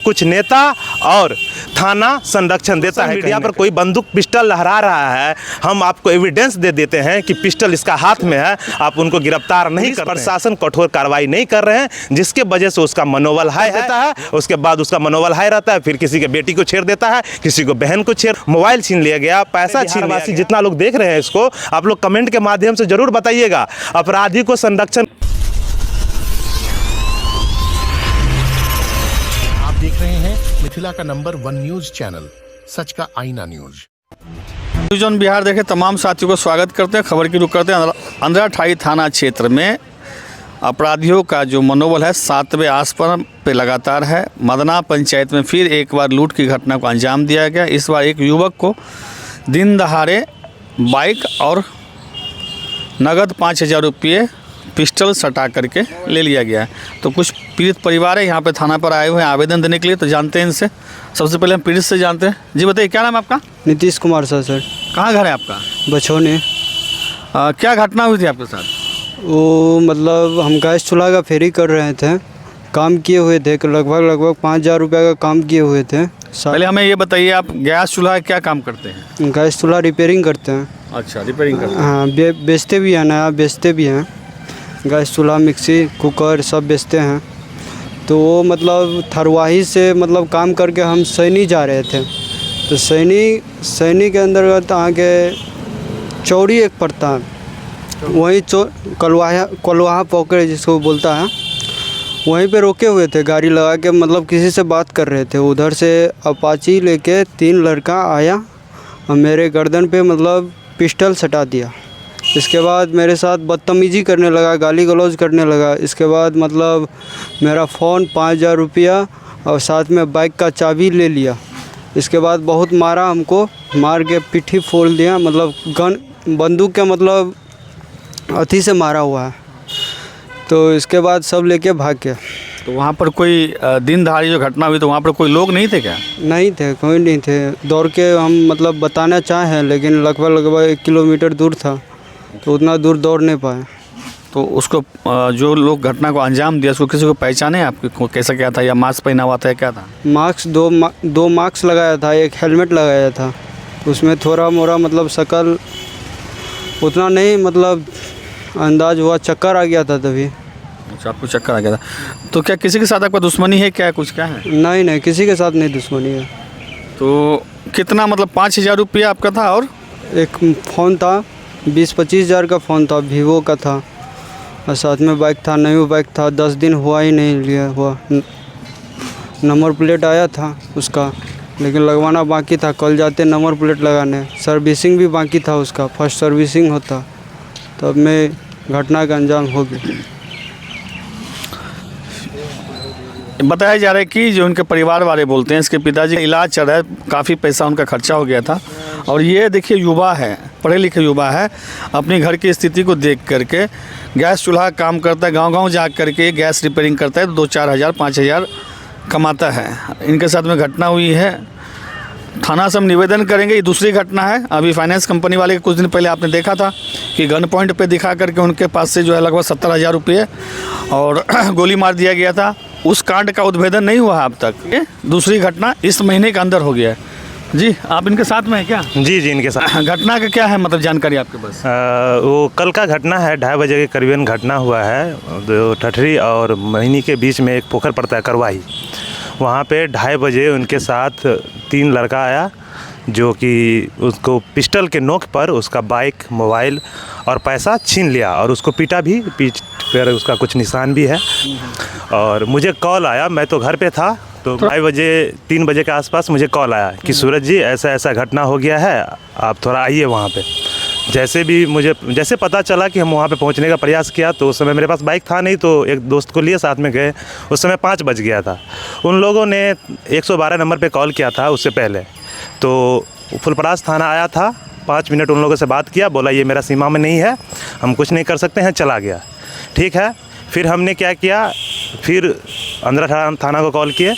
कुछ नेता और थाना संरक्षण देता है। मीडिया पर कोई बंदूक पिस्टल लहरा रहा है, हम आपको एविडेंस दे देते हैं कि पिस्टल इसका हाथ में है, आप उनको गिरफ्तार नहीं कर, प्रशासन कठोर कार्रवाई नहीं कर रहे हैं, जिसके वजह से उसका मनोबल हाई रहता है। उसके बाद उसका मनोबल हाई रहता है, फिर किसी के बेटी को छेड़ देता है, किसी को बहन को छेड़, मोबाइल छीन लिया गया, पैसा छीन लिया गया। जितना लोग देख रहे हैं इसको, आप लोग कमेंट के माध्यम से जरूर बताइएगा, अपराधी को संरक्षण। देख रहे हैं मिथिला का नंबर 1 न्यूज चैनल, सच का आईना न्यूज ऑन बिहार देखे तमाम साथियों को स्वागत करते हैं। खबर की रुख करते हैं। अंधराठाई थाना क्षेत्र में अपराधियों का जो मनोबल है 7वें आसमान पे लगातार है। मदना पंचायत में फिर एक बार लूट की घटना को अंजाम दिया गया। इस बार एक युवक को दिन दहाड़े बाइक और नगद 5,000 रुपये पिस्टल सटा करके ले लिया गया है। तो कुछ पीड़ित परिवार है यहाँ पे थाना पर आए हुए हैं आवेदन देने के लिए, तो जानते हैं इनसे। सबसे पहले हम पीड़ित से जानते हैं। जी बताइए, क्या नाम है आपका? नीतीश कुमार सर। कहाँ घर है आपका? बछौने। क्या घटना हुई थी आपके साथ? वो मतलब हम गैस चूल्हा का फेरी कर रहे थे, काम किए हुए थे, लगभग 5,000 रुपये का काम किए हुए थे। पहले हमें ये बताइए, आप गैस चूल्हा क्या काम करते हैं? गैस चूल्हा रिपेयरिंग करते हैं। अच्छा, रिपेयरिंग करते हैं। हाँ, बेचते भी हैं, नया बेचते भी हैं। गैस चूल्हा, मिक्सी, कुकर सब बेचते हैं। तो वो मतलब थरवाही से मतलब काम करके हम सैनी जा रहे थे। तो सैनी के अंतर्गत आगे चौड़ी एक पड़ता है, वहीं कलवाहा पॉकेट जिसको बोलता है, वहीं पे रोके हुए थे गाड़ी लगा के, मतलब किसी से बात कर रहे थे। उधर से अपाची लेके 3 लड़का आया और मेरे गर्दन पे मतलब पिस्टल सटा दिया। इसके बाद मेरे साथ बदतमीज़ी करने लगा, गाली गलौज करने लगा। इसके बाद मतलब मेरा फ़ोन 5,000 रुपया और साथ में बाइक का चाबी ले लिया। इसके बाद बहुत मारा, हमको मार के पिट्ठी फोड़ दिया, मतलब बंदूक के मतलब अथी से मारा हुआ है। तो इसके बाद सब लेके भाग गया। तो वहाँ पर कोई दिन दहाड़ी जो घटना हुई, तो वहाँ पर कोई लोग नहीं थे क्या? नहीं थे, कोई नहीं थे। दौड़ के हम मतलब बताना चाहें, लेकिन लगभग 1 किलोमीटर दूर था, तो उतना दूर दौड़ नहीं पाए। तो उसको जो लोग घटना को अंजाम दिया, उसको किसी को पहचाने आपको कैसा क्या था, या मास्क पहना हुआ था या क्या था? मास्क दो मास्क लगाया था, एक हेलमेट लगाया था। उसमें थोड़ा मोड़ा मतलब शकल उतना नहीं, मतलब अंदाज हुआ, चक्कर आ गया था तभी। अच्छा, आपको चक्कर आ गया था। तो क्या किसी के साथ आपका दुश्मनी है क्या, कुछ क्या है? नहीं, किसी के साथ नहीं दुश्मनी है। तो कितना मतलब 5,000 रुपया आपका था? और एक फ़ोन था, 20-25 हज़ार का फ़ोन था, वीवो का था, और साथ में बाइक था, न्यू बाइक था, 10 दिन हुआ ही नहीं लिया हुआ। नंबर प्लेट आया था उसका, लेकिन लगवाना बाकी था। कल जाते नंबर प्लेट लगाने, सर्विसिंग भी बाकी था उसका, फर्स्ट सर्विसिंग होता, तब में घटना का अंजाम हो गया। बताया जा रहा है कि जो उनके परिवार वाले बोलते हैं, इसके पिताजी का इलाज चल रहा है, काफ़ी पैसा उनका खर्चा हो गया था। और ये देखिए युवा है, पढ़े लिखे युवा है, अपने घर की स्थिति को देख करके गैस चूल्हा काम करता है, गांव-गांव जा करके गैस रिपेयरिंग करता है, तो 2-4 हज़ार 5,000 कमाता है। इनके साथ में घटना हुई है, थाना से हम निवेदन करेंगे। ये दूसरी घटना है। अभी फाइनेंस कंपनी वाले कुछ दिन पहले आपने देखा था कि गन पॉइंट पे दिखा करके उनके पास से जो है लगभग 70,000 रुपये और गोली मार दिया गया था। उस कांड का उद्भेदन नहीं हुआ अब तक। ये दूसरी घटना इस महीने के अंदर हो गया है। जी, आप इनके साथ में हैं क्या? जी, इनके साथ। घटना का क्या है मतलब जानकारी आपके पास? वो कल का घटना है, 2:30 बजे के करीबन घटना हुआ है। ठठरी और महीनी के बीच में एक पोखर पड़ता है करवाही, वहाँ पे 2:30 बजे उनके साथ 3 लड़का आया, जो कि उसको पिस्टल के नोक पर उसका बाइक, मोबाइल और पैसा छीन लिया, और उसको पीटा भी, पीठ पर उसका कुछ निशान भी है। और मुझे कॉल आया, मैं तो घर पे था, तो 3 बजे के आसपास मुझे कॉल आया कि सूरज जी ऐसा घटना हो गया है, आप थोड़ा आइए वहाँ पे। जैसे पता चला कि हम वहाँ पे पहुँचने का प्रयास किया, तो उस समय मेरे पास बाइक था नहीं, तो एक दोस्त को लिए साथ में गए। उस समय 5 बज गया था। उन लोगों ने 112 नंबर पे कॉल किया था उससे पहले, तो फुलपरास थाना आया था। 5 मिनट उन लोगों से बात किया, बोला ये मेरा सीमा में नहीं है, हम कुछ नहीं कर सकते हैं, चला गया। ठीक है, फिर हमने क्या किया, फिर अंधराठाई थाना को कॉल किए,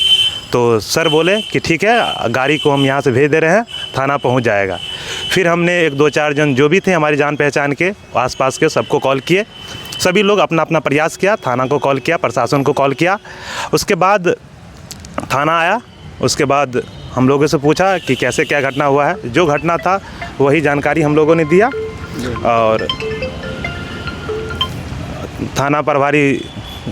तो सर बोले कि ठीक है, गाड़ी को हम यहाँ से भेज दे रहे हैं, थाना पहुँच जाएगा। फिर हमने 1-2-4 जन जो भी थे हमारी जान पहचान के आसपास के, सबको कॉल किए। सभी लोग अपना अपना प्रयास किया, थाना को कॉल किया, प्रशासन को कॉल किया। उसके बाद थाना आया। उसके बाद हम लोगों से पूछा कि कैसे क्या घटना हुआ है। जो घटना था वही जानकारी हम लोगों ने दिया और थाना प्रभारी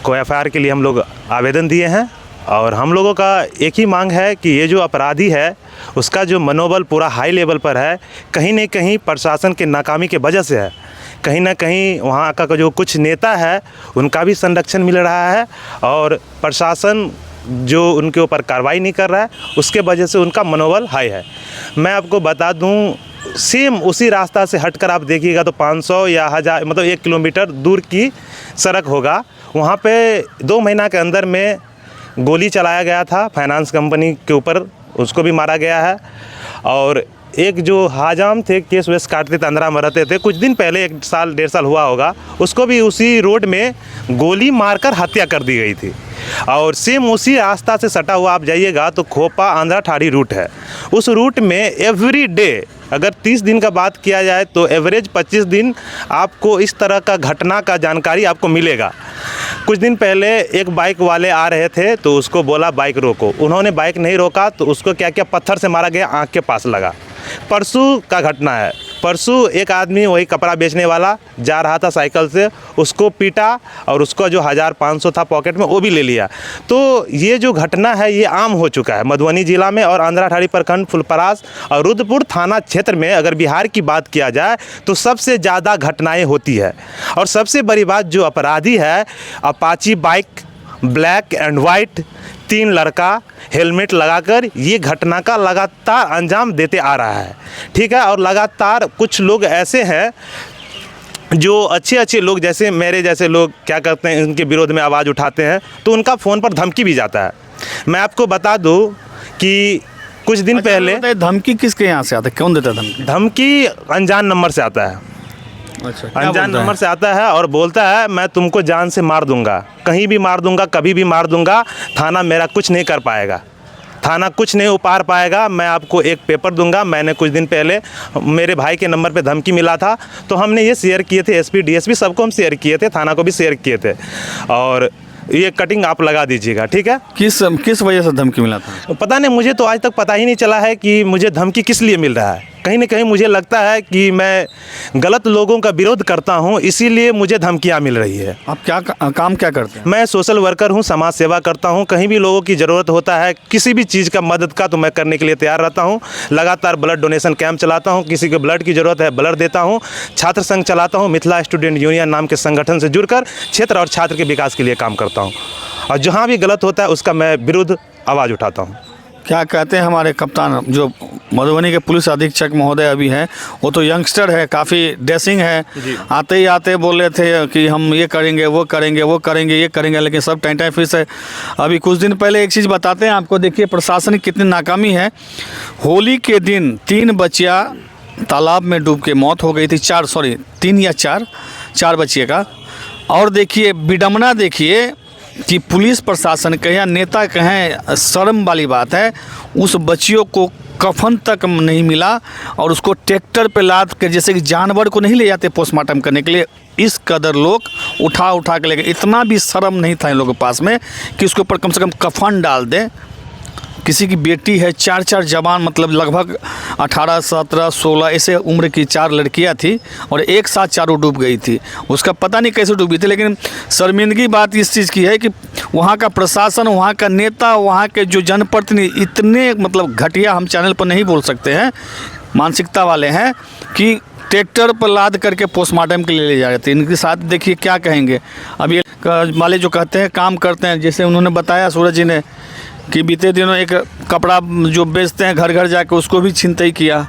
को एफआईआर के लिए हम लोग आवेदन दिए हैं। और हम लोगों का एक ही मांग है कि ये जो अपराधी है उसका जो मनोबल पूरा हाई लेवल पर है, कहीं न कहीं प्रशासन के नाकामी के वजह से है। कहीं ना कहीं वहाँ का जो कुछ नेता है उनका भी संरक्षण मिल रहा है और प्रशासन जो उनके ऊपर कार्रवाई नहीं कर रहा है उसके वजह से उनका मनोबल हाई है। मैं आपको बता दूं, सेम उसी रास्ता से हटकर आप देखिएगा तो 500 या 1000 मतलब 1 किलोमीटर दूर की सड़क होगा। वहाँ पे 2 महीना के अंदर में गोली चलाया गया था फाइनेंस कंपनी के ऊपर, उसको भी मारा गया है। और एक जो हाजाम थे, केस वेस काटते थे, अंदर में रहते थे, कुछ दिन पहले 1 साल 1.5 साल हुआ होगा, उसको भी उसी रोड में गोली मारकर हत्या कर दी गई थी। और सेम उसी रास्ता से सटा हुआ आप जाइएगा तो खोपा आंध्रा ठाड़ी रूट है। उस रूट में एवरी डे अगर 30 दिन का बात किया जाए तो एवरेज 25 दिन आपको इस तरह का घटना का जानकारी आपको मिलेगा। कुछ दिन पहले एक बाइक वाले आ रहे थे तो उसको बोला बाइक रोको, उन्होंने बाइक नहीं रोका तो उसको क्या क्या पत्थर से मारा गया, आँख के पास लगा। परसों का घटना है, परसों एक आदमी वही कपड़ा बेचने वाला जा रहा था साइकिल से, उसको पीटा और उसको जो 1500 था पॉकेट में वो भी ले लिया। तो ये जो घटना है ये आम हो चुका है मधुबनी जिला में और आंध्रा ठाड़ी प्रखंड फुलपरास और रुद्रपुर थाना क्षेत्र में। अगर बिहार की बात किया जाए तो सबसे ज़्यादा घटनाएं होती है। और सबसे बड़ी बात, जो अपराधी है Apache bike black and white 3 लड़का हेलमेट लगाकर ये घटना का लगातार अंजाम देते आ रहा है, ठीक है। और लगातार कुछ लोग ऐसे हैं जो अच्छे लोग जैसे मेरे जैसे लोग क्या करते हैं, उनके विरोध में आवाज़ उठाते हैं तो उनका फ़ोन पर धमकी भी जाता है। मैं आपको बता दूं कि कुछ दिन पहले धमकी किसके यहाँ से आता है, कौन देता है धमकी? धमकी अनजान नंबर से आता है। अच्छा, अनजान नंबर से आता है और बोलता है मैं तुमको जान से मार दूंगा, कहीं भी मार दूंगा, कभी भी मार दूंगा, थाना मेरा कुछ नहीं कर पाएगा, थाना कुछ नहीं उपार पाएगा, मैं आपको एक पेपर दूंगा। मैंने कुछ दिन पहले मेरे भाई के नंबर पे धमकी मिला था तो हमने ये शेयर किए थे, एसपी डीएसपी सबको हम शेयर किए थे, थाना को भी शेयर किए थे। और ये कटिंग आप लगा दीजिएगा, ठीक है। किस वजह से धमकी मिला था? पता नहीं, मुझे तो आज तक पता ही नहीं चला है कि मुझे धमकी किस लिए मिल रहा है। कहीं ना कहीं मुझे लगता है कि मैं गलत लोगों का विरोध करता हूं, इसीलिए मुझे धमकियां मिल रही है। आप काम क्या करते हैं? मैं सोशल वर्कर हूं, समाज सेवा करता हूं। कहीं भी लोगों की ज़रूरत होता है किसी भी चीज़ का मदद का तो मैं करने के लिए तैयार रहता हूं। लगातार ब्लड डोनेशन कैंप चलाता हूं, किसी को ब्लड की ज़रूरत है ब्लड देता हूं। छात्र संघ चलाता हूं, मिथिला स्टूडेंट यूनियन नाम के संगठन से जुड़कर क्षेत्र और छात्र के विकास के लिए काम करता हूँ। और जहाँ भी गलत होता है उसका मैं विरुद्ध आवाज़ उठाता हूँ। क्या कहते हैं हमारे कप्तान जो मधुबनी के पुलिस अधीक्षक महोदय अभी हैं, वो तो यंगस्टर है, काफ़ी ड्रेसिंग है, आते ही आते बोल रहे थे कि हम ये करेंगे वो करेंगे वो करेंगे ये करेंगे, लेकिन सब टाइम फिक्स है। अभी कुछ दिन पहले एक चीज़ बताते हैं आपको, देखिए प्रशासन की कितनी नाकामी है। होली के दिन 3 बच्चियाँ तालाब में डूब के मौत हो गई थी, 3 या 4 बच्चियों का। और देखिए विडम्बना देखिए कि पुलिस प्रशासन कहें या नेता कहें, शर्म वाली बात है, उस बच्चियों को कफन तक नहीं मिला और उसको ट्रैक्टर पे लाद के, जैसे कि जानवर को नहीं ले जाते पोस्टमार्टम करने के लिए, इस कदर लोग उठा के ले गए। इतना भी शर्म नहीं था इन लोगों के पास में कि उसके ऊपर कम से कम कफन डाल दें। किसी की बेटी है, 4 जवान, मतलब लगभग 18, 17, 16 ऐसे उम्र की 4 लड़कियां थी और एक साथ चारों डूब गई थी। उसका पता नहीं कैसे डूबी थी, लेकिन शर्मिंदगी बात इस चीज़ की है कि वहाँ का प्रशासन, वहाँ का नेता, वहाँ के जो जनप्रतिनिधि इतने मतलब घटिया, हम चैनल पर नहीं बोल सकते हैं, मानसिकता वाले हैं कि ट्रैक्टर पर लाद करके पोस्टमार्टम के लिए ले जा रहे थे। इनके साथ देखिए क्या कहेंगे। अब ये वाले जो कहते हैं काम करते हैं, जैसे उन्होंने बताया सूरज जी ने कि बीते दिनों एक कपड़ा जो बेचते हैं घर जाके उसको भी छीनताई किया।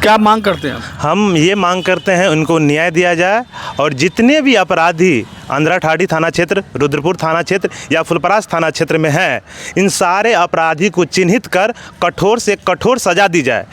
क्या मांग करते हैं? हम ये मांग करते हैं उनको न्याय दिया जाए और जितने भी अपराधी आंध्रा ठाड़ी थाना क्षेत्र, रुद्रपुर थाना क्षेत्र या फुलपरास थाना क्षेत्र में हैं, इन सारे अपराधी को चिन्हित कर कठोर से कठोर सज़ा दी जाए।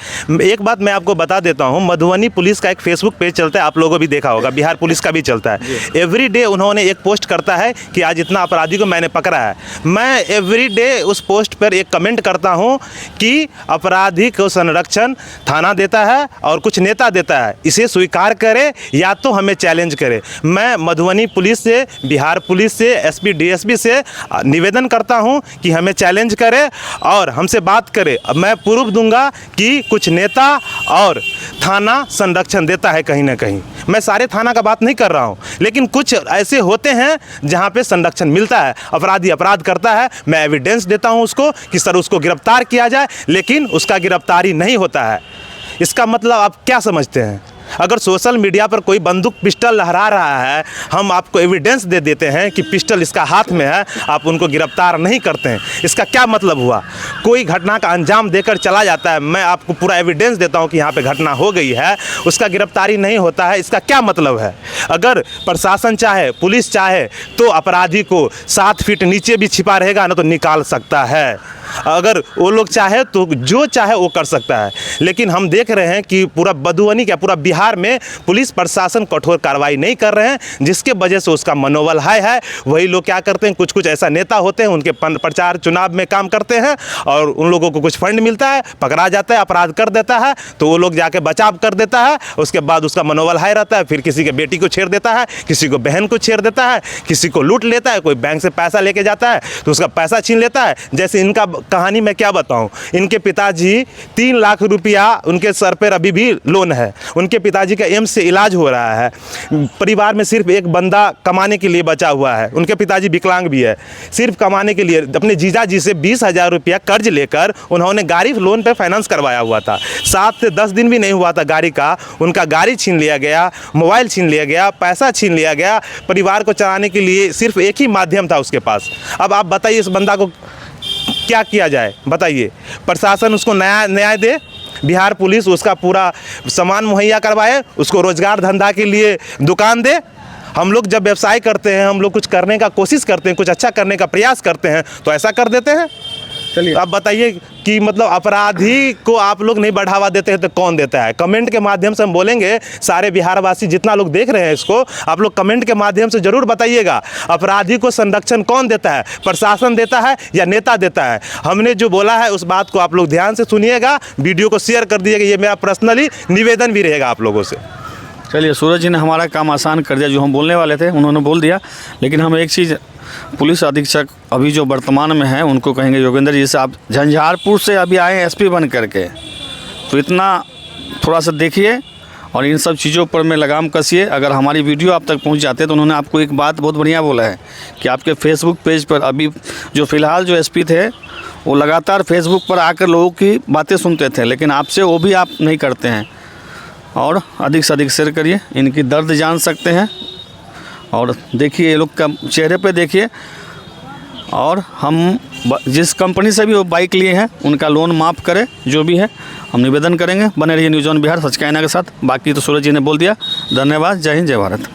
एक बात मैं आपको बता देता हूं, मधुबनी पुलिस का एक फेसबुक पेज चलता है, आप लोगों भी देखा होगा, बिहार पुलिस का भी चलता है। एवरी डे उन्होंने एक पोस्ट करता है कि आज इतना अपराधी को मैंने पकड़ा है। मैं एवरी डे उस पोस्ट पर एक कमेंट करता हूँ कि अपराधी को संरक्षण थाना देता है और कुछ नेता देता है, इसे स्वीकार करे या तो हमें चैलेंज करे। मैं मधुबनी पुलिस से, बिहार पुलिस से, एसपी डीएसपी से निवेदन करता हूं कि हमें चैलेंज करे और हमसे बात करे। मैं प्रूफ दूंगा कि कुछ नेता और थाना संरक्षण देता है कहीं ना कहीं। मैं सारे थाना का बात नहीं कर रहा हूं, लेकिन कुछ ऐसे होते हैं जहां पे संरक्षण मिलता है। अपराधी अपराध करता है, मैं एविडेंस देता हूं उसको कि सर उसको गिरफ्तार किया जाए, लेकिन उसका गिरफ्तारी नहीं होता है। इसका मतलब आप क्या समझते हैं? अगर सोशल मीडिया पर कोई बंदूक पिस्टल लहरा रहा है, हम आपको एविडेंस दे देते हैं कि पिस्टल इसका हाथ में है, आप उनको गिरफ्तार नहीं करते हैं, इसका क्या मतलब हुआ? कोई घटना का अंजाम देकर चला जाता है, मैं आपको पूरा एविडेंस देता हूं कि यहाँ पे घटना हो गई है, उसका गिरफ्तारी नहीं होता है, इसका क्या मतलब है? अगर प्रशासन चाहे, पुलिस चाहे तो अपराधी को 7 फीट नीचे भी छिपा रहेगा ना तो निकाल सकता है। अगर वो लोग चाहे तो जो चाहे वो कर सकता है। लेकिन हम देख रहे हैं कि पूरा बदुआनी क्या पूरा बिहार में पुलिस प्रशासन कठोर कार्रवाई नहीं कर रहे हैं, जिसके वजह से उसका मनोबल हाई है। वही लोग क्या करते हैं, कुछ कुछ ऐसा नेता होते हैं, उनके प्रचार चुनाव में काम करते हैं और उन लोगों को कुछ फंड मिलता है, पकड़ा जाता है, अपराध कर देता है तो वो लोग जाके बचाव कर देता है। उसके बाद उसका मनोबल हाई रहता है, फिर किसी के बेटी को छेड़ देता है, किसी को बहन को छेड़ देता है, किसी को लूट लेता है, कोई बैंक से पैसा लेके जाता है तो उसका पैसा छीन लेता है। जैसे इनका कहानी मैं क्या बताऊं, इनके पिताजी 3 लाख रुपया उनके सर पर अभी भी लोन है। उनके पिताजी का एम्स से इलाज हो रहा है। परिवार में सिर्फ एक बंदा कमाने के लिए बचा हुआ है, उनके पिताजी विकलांग भी है। सिर्फ कमाने के लिए अपने जीजा जी से 20,000 रुपया कर्ज लेकर उन्होंने गाड़ी लोन पे फाइनेंस करवाया हुआ था। 7 से 10 दिन भी नहीं हुआ था गाड़ी का, उनका गाड़ी छीन लिया गया, मोबाइल छीन लिया गया, पैसा छीन लिया गया। परिवार को चलाने के लिए सिर्फ एक ही माध्यम था उसके पास। अब आप बताइए इस बंदा को क्या किया जाए? बताइए, प्रशासन उसको न्याय दे, बिहार पुलिस उसका पूरा सामान मुहैया करवाए, उसको रोजगार धंधा के लिए दुकान दे। हम लोग जब व्यवसाय करते हैं, हम लोग कुछ करने का कोशिश करते हैं, कुछ अच्छा करने का प्रयास करते हैं तो ऐसा कर देते हैं। चलिए आप बताइए कि मतलब अपराधी को आप लोग नहीं बढ़ावा देते हैं तो कौन देता है? कमेंट के माध्यम से हम बोलेंगे, सारे बिहारवासी जितना लोग देख रहे हैं इसको, आप लोग कमेंट के माध्यम से जरूर बताइएगा, अपराधी को संरक्षण कौन देता है? प्रशासन देता है या नेता देता है? हमने जो बोला है उस बात को आप लोग ध्यान से सुनिएगा, वीडियो को शेयर कर दीजिएगा, ये मेरा पर्सनली निवेदन भी रहेगा आप लोगों से। चलिए, सूरज जी ने हमारा काम आसान कर दिया। जो हम बोलने वाले थे उन्होंने बोल दिया। लेकिन हम एक चीज़ पुलिस अधीक्षक अभी जो वर्तमान में हैं उनको कहेंगे, योगेंद्र जी से आप झंझारपुर से अभी आए एसपी बन करके, तो इतना थोड़ा सा देखिए और इन सब चीज़ों पर में लगाम कसिए। अगर हमारी वीडियो आप तक पहुंच जाते तो उन्होंने आपको एक बात बहुत बढ़िया बोला है कि आपके फेसबुक पेज पर अभी जो फ़िलहाल जो एसपी थे वो लगातार फेसबुक पर आकर लोगों की बातें सुनते थे, लेकिन आपसे वो भी आप नहीं करते हैं। और अधिक से अधिक शेयर करिए, इनकी दर्द जान सकते हैं। और देखिए ये लोग का चेहरे पे देखिए। और हम जिस कंपनी से भी वो बाइक लिए हैं उनका लोन माफ़ करें, जो भी है हम निवेदन करेंगे। बने रहिए न्यूज़ ऑन बिहार, सच का आईना के साथ। बाकी तो सूरज जी ने बोल दिया। धन्यवाद। जय हिंद, जय भारत।